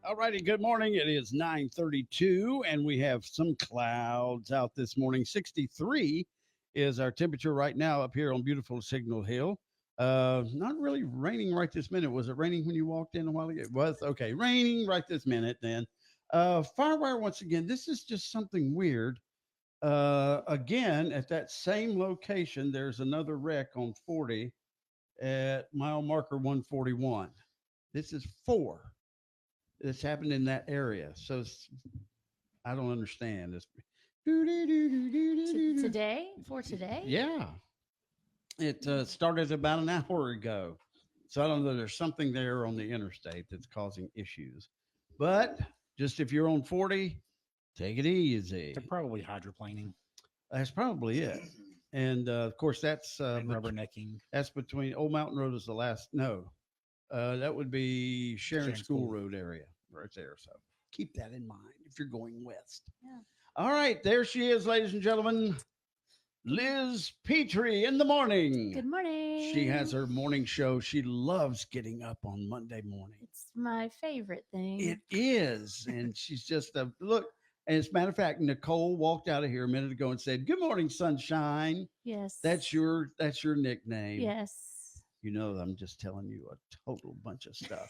All righty, good morning. It is 9:32, and we have some clouds out this morning. 63 is our temperature right now up here on beautiful Signal Hill. Not really raining right this minute. Was it raining when you walked in a while ago? It was. Okay, raining right this minute then. Firewire, once again, this is just something weird. Again, at that same location, there's another wreck on 40 at mile marker 141. This is 4. It's happened in that area. So I don't understand. It's today? For today? Yeah. It started about an hour ago. So I don't know. There's something there on the interstate that's causing issues. But just if you're on 40, take it easy. They're probably hydroplaning. That's probably it. And of course, that's rubbernecking. That's between Old Mountain Road is the last. No, that would be Sharon School Road area right there. So keep that in mind if you're going west. Yeah. All right, there she is, ladies and gentlemen. Liz Petrie in the morning. Good morning. She has her morning show. She loves getting up on Monday morning. It's my favorite thing. It is. And she's just a look. And as a matter of fact, Nicole walked out of here a minute ago and said, "Good morning, sunshine." Yes. That's your nickname. Yes. You know, I'm just telling you a total bunch of stuff.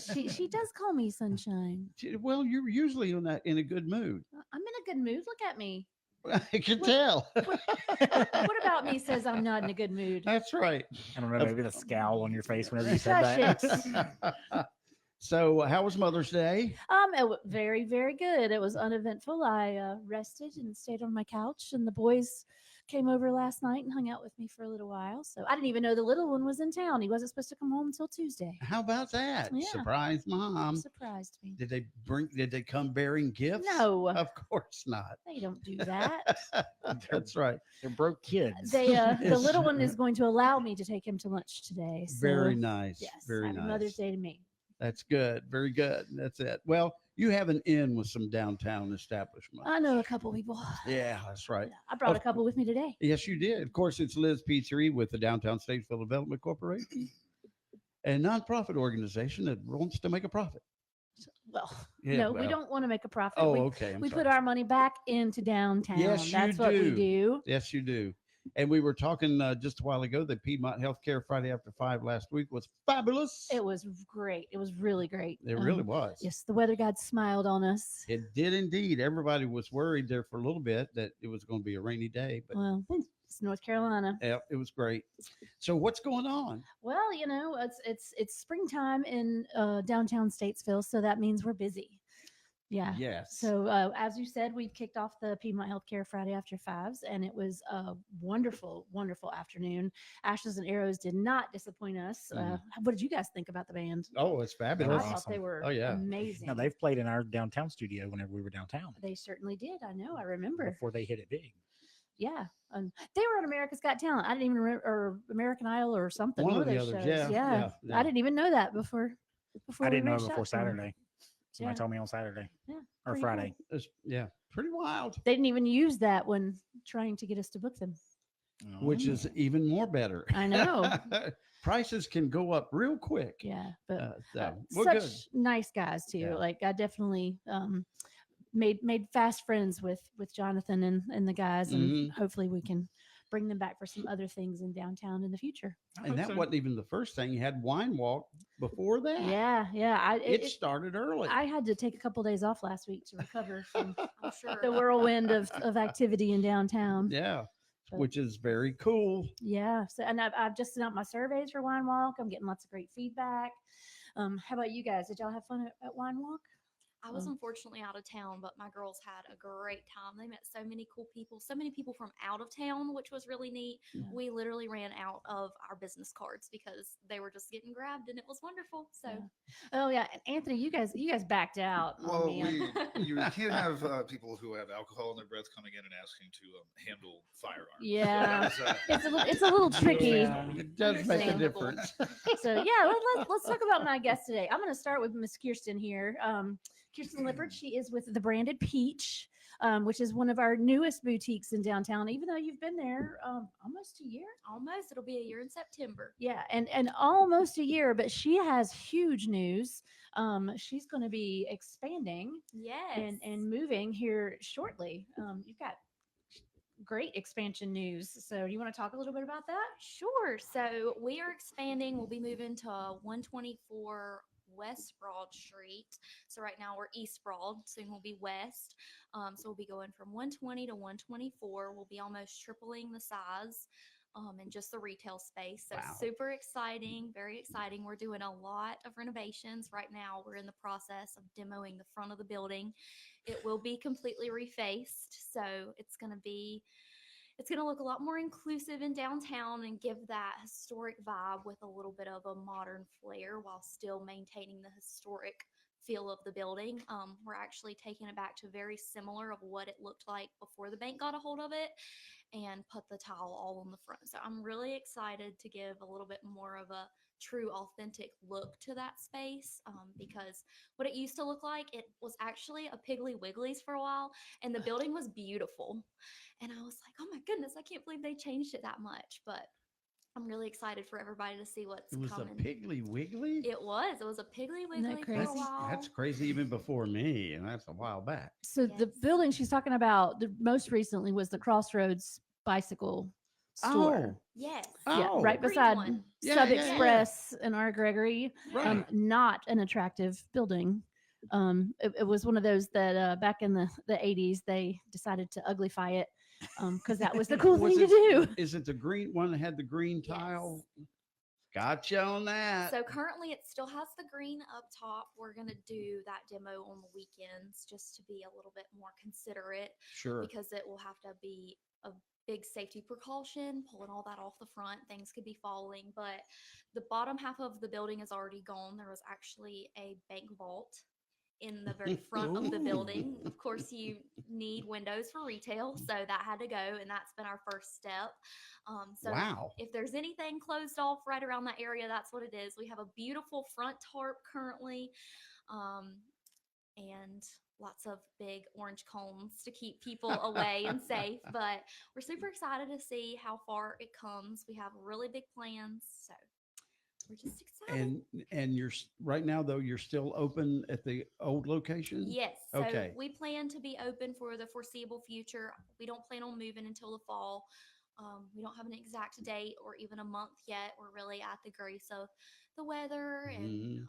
she does call me sunshine. Well, you're usually in a good mood. I'm in a good mood. Look at me. I can tell. What about me says I'm not in a good mood? That's right. I don't know, maybe the scowl on your face whenever you said that. So, how was Mother's Day? It was very, very good. It was uneventful. I rested and stayed on my couch, and the boys came over last night and hung out with me for a little while. So I didn't even know the little one was in town. He wasn't supposed to come home until Tuesday. How about that? Yeah. Surprise, Mom. Surprised me. Did they come bearing gifts? No. Of course not. They don't do that. That's right. They're broke kids. The little one is going to allow me to take him to lunch today. So, very nice. Yes. Very Happy nice. Mother's Day to me. That's good. Very good. That's it. Well, you have an in with some downtown establishments. I know a couple people. Yeah, that's right. Yeah, I brought a couple with me today. Yes, you did. Of course, it's Liz Petrie with the Downtown Statesville Development Corporation, a nonprofit organization that wants to make a profit. Well, Yeah, no, we don't want to make a profit. Oh, we, okay. we put our money back into downtown. Yes, That's you what we do. do. Yes, you do. And we were talking just a while ago that Piedmont Healthcare Friday After 5 last week was fabulous. It was great. It was really great. It really was. Yes, the weather god smiled on us. It did indeed. Everybody was worried there for a little bit that it was going to be a rainy day, but Well, it's North Carolina. yeah, it was great. So what's going on? Well, it's springtime in downtown Statesville, so that means we're busy. Yeah. Yes. So as you said, we've kicked off the Piedmont Healthcare Friday After 5s, and it was a wonderful, wonderful afternoon. Ashes and Arrows did not disappoint us. What did you guys think about the band? Oh, it's fabulous. I thought they were amazing. Now, they've played in our downtown studio whenever we were downtown. They certainly did. I know. I remember. Before they hit it big. Yeah. They were on America's Got Talent. I didn't even remember, or American Idol or something. One of the those others. shows. Yeah. I didn't even know that before I didn't we know reached before out to them. Saturday. Somebody told me on Saturday. Yeah. Or pretty Friday. cool. Yeah. Pretty wild. They didn't even use that when trying to get us to book them. Which is even more better. I know. Prices can go up real quick. Yeah, but we're such good. nice guys too. Yeah. Like I definitely made fast friends with Jonathan and the guys, and hopefully we can bring them back for some other things in downtown in the future. And that wasn't even the first thing. You had Wine Walk before that. Yeah. It started early. I had to take a couple days off last week to recover from the whirlwind of activity in downtown. Yeah. But, which is very cool. Yeah. So, and I've just sent out my surveys for Wine Walk. I'm getting lots of great feedback. How about you guys? Did y'all have fun at Wine Walk? I was unfortunately out of town, but my girls had a great time. They met so many cool people, so many people from out of town, which was really neat. Yeah. We literally ran out of our business cards because they were just getting grabbed, and it was wonderful. So, Oh yeah, and Anthony, you guys backed out. Well, you can't have people who have alcohol in their breath coming in and asking to handle firearms. Yeah, So that it's a little tricky. Yeah. It does make a Understandable. difference. So yeah, let's talk about my guest today. I'm going to start with Miss Kirsten here. Kirsten Lippard. She is with the Branded Peach, which is one of our newest boutiques in downtown. Even though you've been there almost a year. Almost. It'll be a year in September. Yeah, and almost a year, but she has huge news. She's going to be expanding Yes. and moving here shortly. You've got great expansion news. So, do you want to talk a little bit about that? Sure. So we are expanding. We'll be moving to 124 West Broad Street. So right now we're East Broad. Soon we'll be West. So we'll be going from 120 to 124. We'll be almost tripling the size. In just the retail space. So Wow. super exciting, very exciting. We're doing a lot of renovations right now. We're in the process of demoing the front of the building. It will be completely refaced. So it's going to look a lot more inclusive in downtown and give that historic vibe with a little bit of a modern flair while still maintaining the historic feel of the building. We're actually taking it back to very similar of what it looked like before the bank got a hold of it and put the tile all on the front. So I'm really excited to give a little bit more of a true authentic look to that space, because what it used to look like, it was actually a Piggly Wiggly's for a while, and the building was beautiful. And I was like, oh my goodness, I can't believe they changed it that much. But I'm really excited for everybody to see what's It was coming. a Piggly Wiggly? It was a Piggly Isn't that Wiggly for a crazy? while. That's crazy even before me, and that's a while back. So, the Yes. building she's talking about the most recently was the Crossroads bicycle store. Yes. Yeah, Oh. right Green beside one. Yeah, Sub yeah, yeah. Express and our Gregory. Right. Not an attractive building. It was one of those that back in the 80s they decided to uglify it because that was the cool Was thing to it- do. Is it the green one that had the green Yes. tile? Gotcha on that. So currently it still has the green up top. We're going to do that demo on the weekends just to be a little bit more considerate Sure. because it will have to be a big safety precaution, pulling all that off the front. Things could be falling, but the bottom half of the building is already gone. There was actually a bank vault in the very front of the building. Of course, you need windows for retail, so that had to go, and that's been our first step. So Wow. if there's anything closed off right around that area, that's what it is. We have a beautiful front tarp currently, and lots of big orange cones to keep people away and safe. But we're super excited to see how far it comes. We have really big plans, so we're just excited. And you're right now though you're still open at the old location? Yes. So Okay. we plan to be open for the foreseeable future. We don't plan on moving until the fall. We don't have an exact date or even a month yet. We're really at the grace of the weather and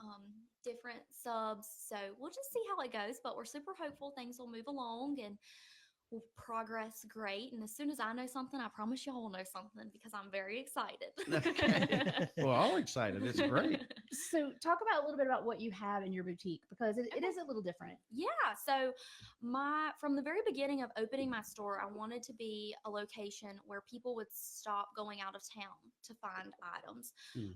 different subs. So we'll just see how it goes, but we're super hopeful things will move along and will progress great. And as soon as I know something, I promise y'all will know something because I'm very excited. Okay. Well, all excited. It's great. So, talk about a little bit about what you have in your boutique because it is a little different. Yeah. So from the very beginning of opening my store, I wanted to be a location where people would stop going out of town to find items.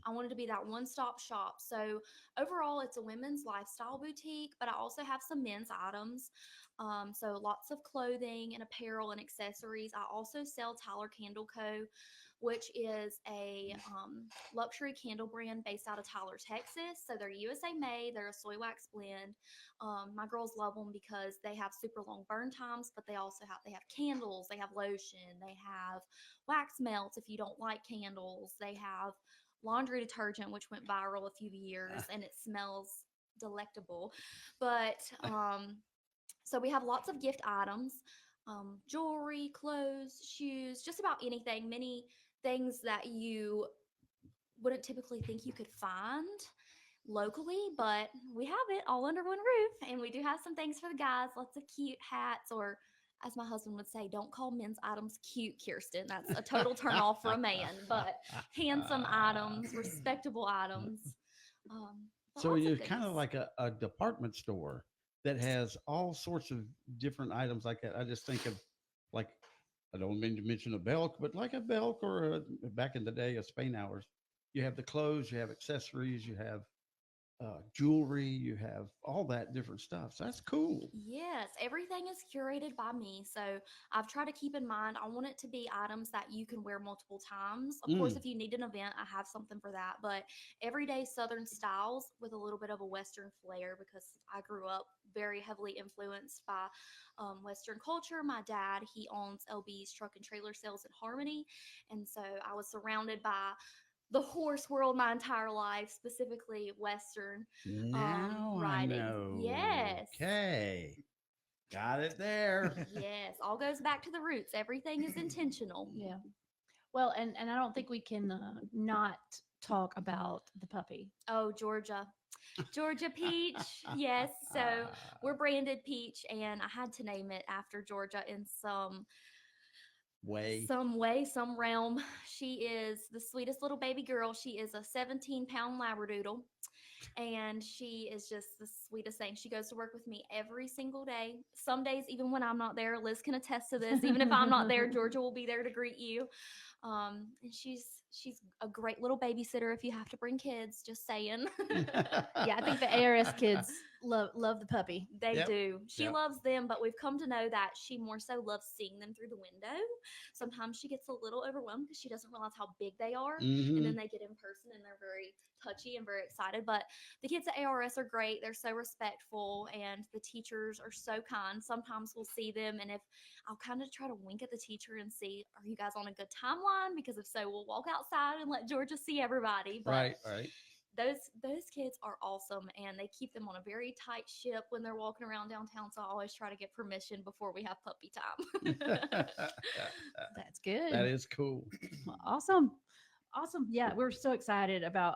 I wanted to be that one-stop shop. So overall, it's a women's lifestyle boutique, but I also have some men's items. So lots of clothing and apparel and accessories. I also sell Tyler Candle Co., which is a luxury candle brand based out of Tyler, Texas. So they're USA made. They're a soy wax blend. My girls love them because they have super long burn times, but they have candles, they have lotion, they have wax melts if you don't like candles. They have laundry detergent, which went viral a few years, and it smells delectable. But so we have lots of gift items, jewelry, clothes, shoes, just about anything, many things that you wouldn't typically think you could find locally, but we have it all under one roof. And we do have some things for the guys, lots of cute hats, or as my husband would say, don't call men's items cute, Kirsten. That's a total turn off for a man, but handsome items, respectable items. So lots of you're kind of goodies. like a department store that has all sorts of different items like that. I just think of like, I don't mean to mention a Belk, but like a Belk or back in the day, a Spain Hours. You have the clothes, you have accessories, you have jewelry, you have all that different stuff. So that's cool. Yes, everything is curated by me. So I've tried to keep in mind, I want it to be items that you can wear multiple times. Of course, if you need an event, I have something for that. But everyday Southern styles with a little bit of a Western flair because I grew up very heavily influenced by Western culture. My dad, he owns LB's Truck and Trailer Sales in Harmony. And so I was surrounded by the horse world my entire life, specifically Western Now I riding. know. Yes. Okay. Got it there. Yes, all goes back to the roots. Everything is intentional. Yeah. Well, and I don't think we can not talk about the puppy. Oh, Georgia. Georgia Peach. Yes. So we're branded Peach, and I had to name it after Georgia in some way, some realm. She is the sweetest little baby girl. She is a 17-pound Labradoodle. And she is just the sweetest thing. She goes to work with me every single day. Some days, even when I'm not there, Liz can attest to this. Even if I'm not there, Georgia will be there to greet you. And she's a great little babysitter if you have to bring kids. Just saying. Yeah, I think the ARS kids love the puppy. They do. She Yep. loves them, but we've come to know that she more so loves seeing them through the window. Sometimes she gets a little overwhelmed because she doesn't realize how big they are. And then they get in person and they're very touchy and very excited. But the kids at ARS are great. They're so respectful and the teachers are so kind. Sometimes we'll see them and if I'll kind of try to wink at the teacher and see, are you guys on a good timeline? Because if so, we'll walk outside and let Georgia see everybody. But right. those kids are awesome and they keep them on a very tight ship when they're walking around downtown. So I always try to get permission before we have puppy time. That's good. That is cool. Well, awesome. Yeah, we're so excited about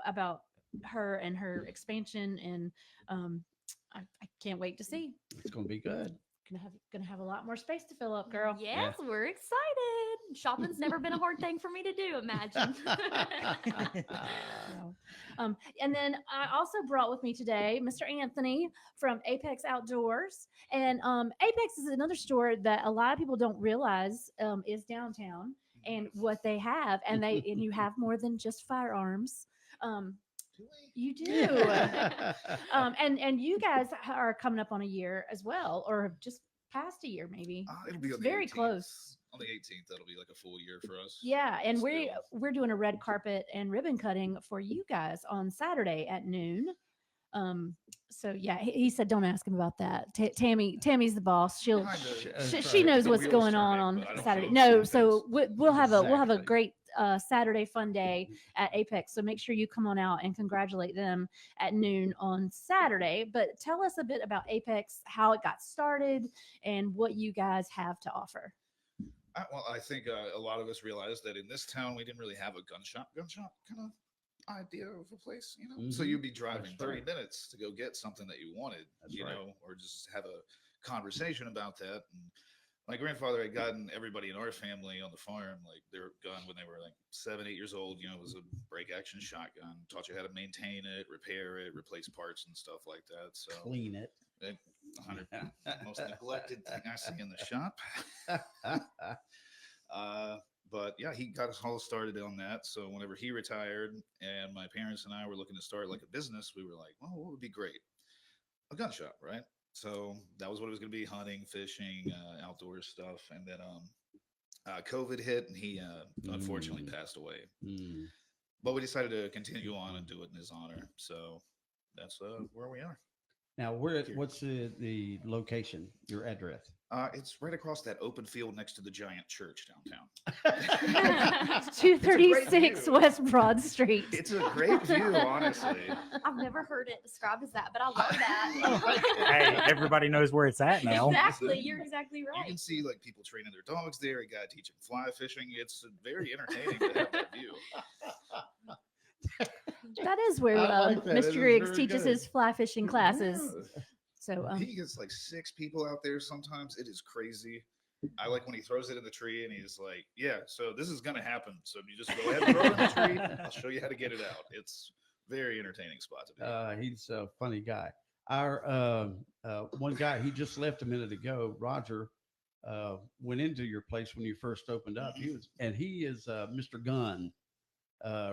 her and her expansion, and I can't wait to see. It's going to be good. Gonna have a lot more space to fill up, girl. Yes, we're excited. Shopping's never been a hard thing for me to do, imagine. And then I also brought with me today Mr. Anthony from Apex Outdoors. And Apex is another store that a lot of people don't realize is downtown and what they have. And you have more than just firearms. You do. And you guys are coming up on a year as well, or have just passed a year maybe. It'll be on the very 18th. close. On the 18th, that'll be like a full year for us. Yeah, and Still. we're doing a red carpet and ribbon cutting for you guys on Saturday at noon. So yeah, he said don't ask him about that. Tammy's the boss. She knows The what's wheels going turning, on but I don't Saturday. know No, so we'll have a Exactly. great Saturday fun day at Apex. So make sure you come on out and congratulate them at noon on Saturday. But tell us a bit about Apex, how it got started, and what you guys have to offer. Well, I think a lot of us realized that in this town we didn't really have a gun shop kind of idea of a place, you know. So Mhm. you'd be driving That's 30 right. minutes to go get something that you wanted, That's you right. know, or just have a conversation about that. And my grandfather had gotten everybody in our family on the farm like their gun when they were like 7, 8 years old. You know, it was a break action shotgun. Taught you how to maintain it, repair it, replace parts and stuff like that. So Clean it. 100 most neglected thing I see in the shop. But yeah, he got us all started on that. So whenever he retired and my parents and I were looking to start like a business, we were like, well, what would be great? A gun shop, right? So that was what it was going to be: hunting, fishing, outdoor stuff. And then COVID hit and he unfortunately passed away. Mm. But we decided to continue on and do it in his honor. So that's where we are. Now, what's the location, your address? It's right across that open field next to the giant church downtown. It's 236 view. West Broad Street. It's a great view, honestly. I've never heard it described as that, but I love that. Hey, everybody knows where it's at now. Exactly. You're exactly You right. can see like people training their dogs there, a guy teaching fly fishing. It's very entertaining to have that view. That is where I like that. It Mr. is Griggs very teaches good. his fly fishing classes. Yeah. So He gets like 6 people out there sometimes. It is crazy. I like when he throws it in the tree and he's like, yeah, so this is going to happen. So you just go ahead and throw it in the tree. I'll show you how to get it out. It's very entertaining spot to be. He's a funny guy. Our one guy, he just left a minute ago, Roger, went into your place when you first opened up. He is Mr. Gunn.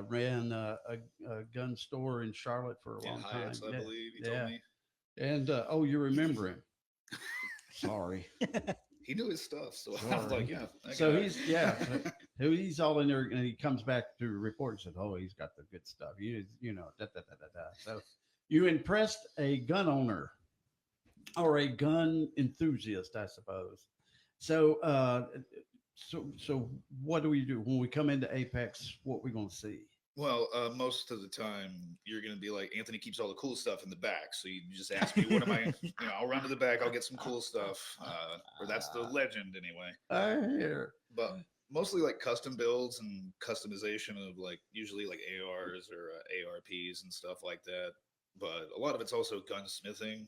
ran a gun store in Charlotte for a Yeah, long time. Hyatt's, I believe he told me. And oh, you remember him? Sorry. He knew his stuff, so I was Sorry. like, yeah. that So guy. he's all in there, and he comes back to report and said, "Oh, he's got the good stuff." You know, da, da, da, da, da. So you impressed a gun owner or a gun enthusiast, I suppose. So so what do we do when we come into Apex? What we gonna see? Well, most of the time you're going to be like, Anthony keeps all the cool stuff in the back. So you just ask me, what am I, I'll run to the back. I'll get some cool stuff. Or that's the legend anyway. I hear. But mostly like custom builds and customization of like usually like ARs or ARPs and stuff like that. But a lot of it's also gunsmithing.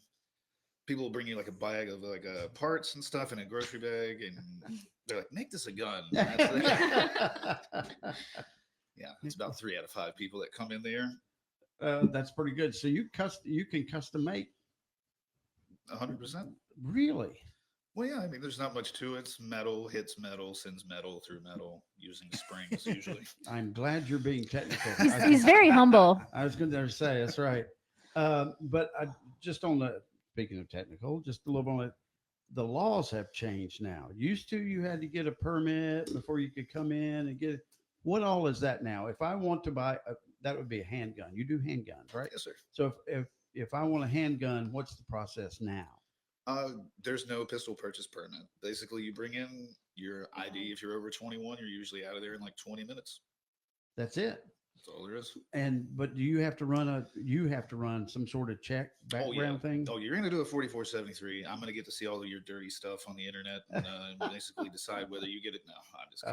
People will bring you like a bag of like parts and stuff in a grocery bag, and they're like, make this a gun. Yeah, it's about 3 out of 5 people that come in there. That's pretty good. So you can custom make 100%. Really? Well, yeah, I mean, there's not much to it. It's metal, hits metal, sends metal through metal using springs usually. I'm glad you're being technical. He's very humble. I was going to say that's right. But just on the speaking of technical, just a little on it. The laws have changed now. Used to, you had to get a permit before you could come in and get it. What all is that now? If I want to buy, that would be a handgun. You do handguns, right? Yes, sir. So if I want a handgun, what's the process now? There's no pistol purchase permit. Basically, you bring in your ID. If you're over 21, you're usually out of there in like 20 minutes. That's it. That's all there is. But do you have to run some sort of check background thing? Oh, you're going to do a 4473. I'm going to get to see all of your dirty stuff on the internet and basically decide whether you get it. No, I'm just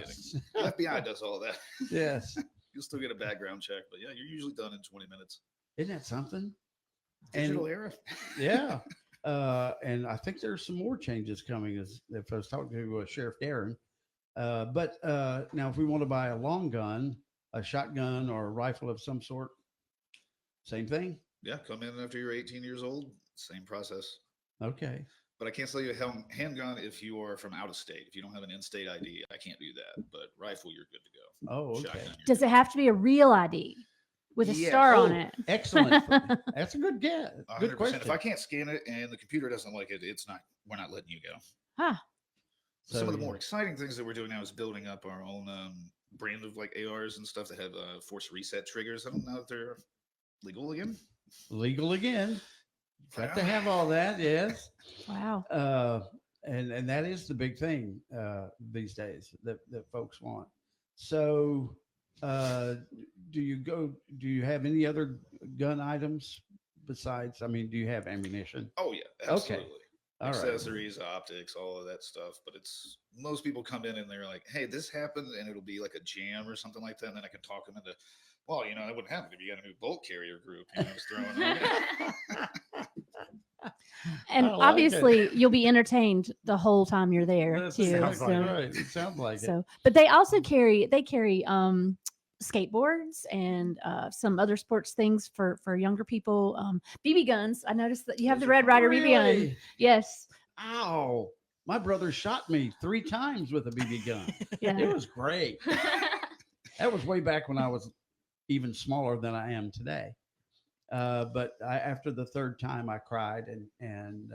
kidding. FBI does all that. Yes. You'll still get a background check, but yeah, you're usually done in 20 minutes. Isn't that something? Digital era. Yeah. And I think there's some more changes coming as if I was talking to Sheriff Darren. But now if we want to buy a long gun, a shotgun or a rifle of some sort, same thing. Yeah, come in after you're 18 years old. Same process. Okay. But I can't sell you a handgun if you are from out of state. If you don't have an in-state ID, I can't do that. But rifle, you're good to go. Oh, okay. Shotgun, you're Does good. it have to be a real ID with a Yes. star on Oh, it? Excellent. That's a good guess. Good 100%. question. If I can't scan it and the computer doesn't like it, we're not letting you go. Huh. Some of the more exciting things that we're doing now is building up our own brand of like ARs and stuff that have force reset triggers. I don't know if they're legal again. Legal again. Got to have all that, yes. Wow. And that is the big thing these days that folks want. So do you have any other gun items besides, do you have ammunition? Oh yeah, absolutely. Okay. All right. Accessories, optics, all of that stuff. But most people come in and they're like, hey, this happened, and it'll be like a jam or something like that. And then I can talk them into, well, that wouldn't happen if you got a new bolt carrier group. Just throwing it on. And I like obviously you'll be entertained the whole time you're there That's too. exactly So, right. It sounds like it. so but they also carry skateboards and some other sports things for younger people. BB guns. I noticed that you have the Red Ryder BB gun. Really? Yes. Ow. My brother shot me 3 times with a BB gun. Yeah. It was great. That was way back when I was even smaller than I am today. But after the 3rd time, I cried, and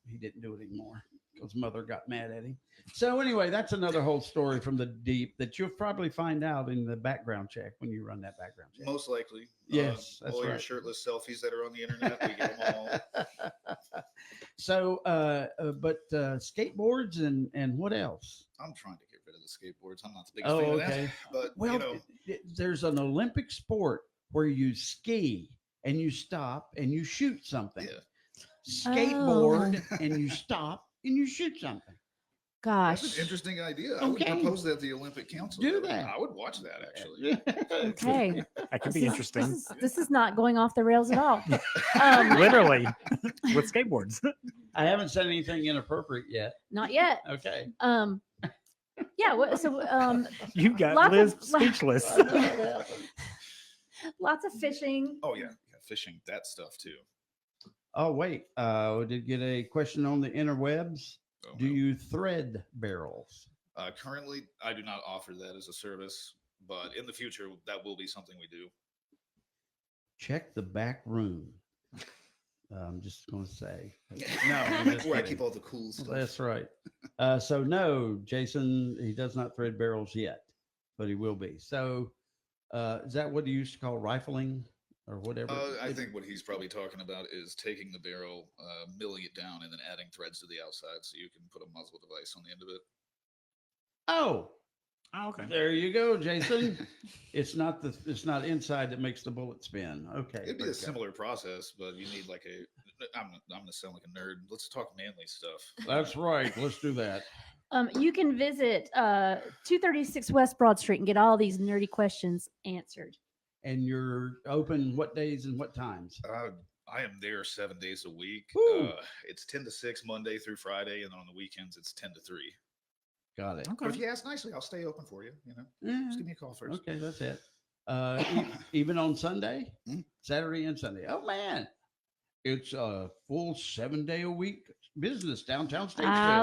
he didn't do it anymore because mother got mad at him. So anyway, that's another whole story from the deep that you'll probably find out in the background check when you run that background check. Most likely. Yes, that's all your right. shirtless selfies that are on the internet, we get them all. So, but skateboards and what else? I'm trying to get rid of the skateboards. I'm not the biggest fan of that. But, Well, there's an Olympic sport where you ski and you stop and you shoot something. Yeah. Skateboard and you stop and you shoot something. Gosh. That's an interesting idea. I would Okay. propose that to the Olympic Council. Do that. I would watch that, actually. Okay. That could be This interesting. this is not going off the rails at all. Literally with skateboards. I haven't said anything inappropriate yet. Not yet. Okay. Yeah. So You got Lots Liz of- speechless. lots of fishing. Oh, yeah. Fishing, that stuff, too. Oh, wait. We did get a question on the interwebs. Oh, Do no. you thread barrels? Currently, I do not offer that as a service, But in the future, that will be something we do. Check the back room. I'm just going to say. No, I'm just Where I kidding. keep all the cool stuff. That's right. So no, Jason, he does not thread barrels yet, but he will be. So is that what you used to call rifling or whatever? I think what he's probably talking about is taking the barrel, milling it down, and then adding threads to the outside so you can put a muzzle device on the end of it. Oh, Oh, okay. there you go, Jason. It's not inside that makes the bullet spin. Okay. It'd be a okay. similar process, but you need like I'm going to sound like a nerd. Let's talk manly stuff. That's right. Let's do that. You can visit 236 West Broad Street and get all these nerdy questions answered. And you're open what days and what times? I am there 7 days a week. Woo. It's 10 to 6 Monday through Friday, and on the weekends it's 10 to 3. Got it. But if you ask nicely, I'll stay open for you. You know, Yeah. just give me a call first. Okay, that's it. Even on Sunday, Saturday and Sunday. Oh man, it's a full 7 day a week business downtown Statesville. I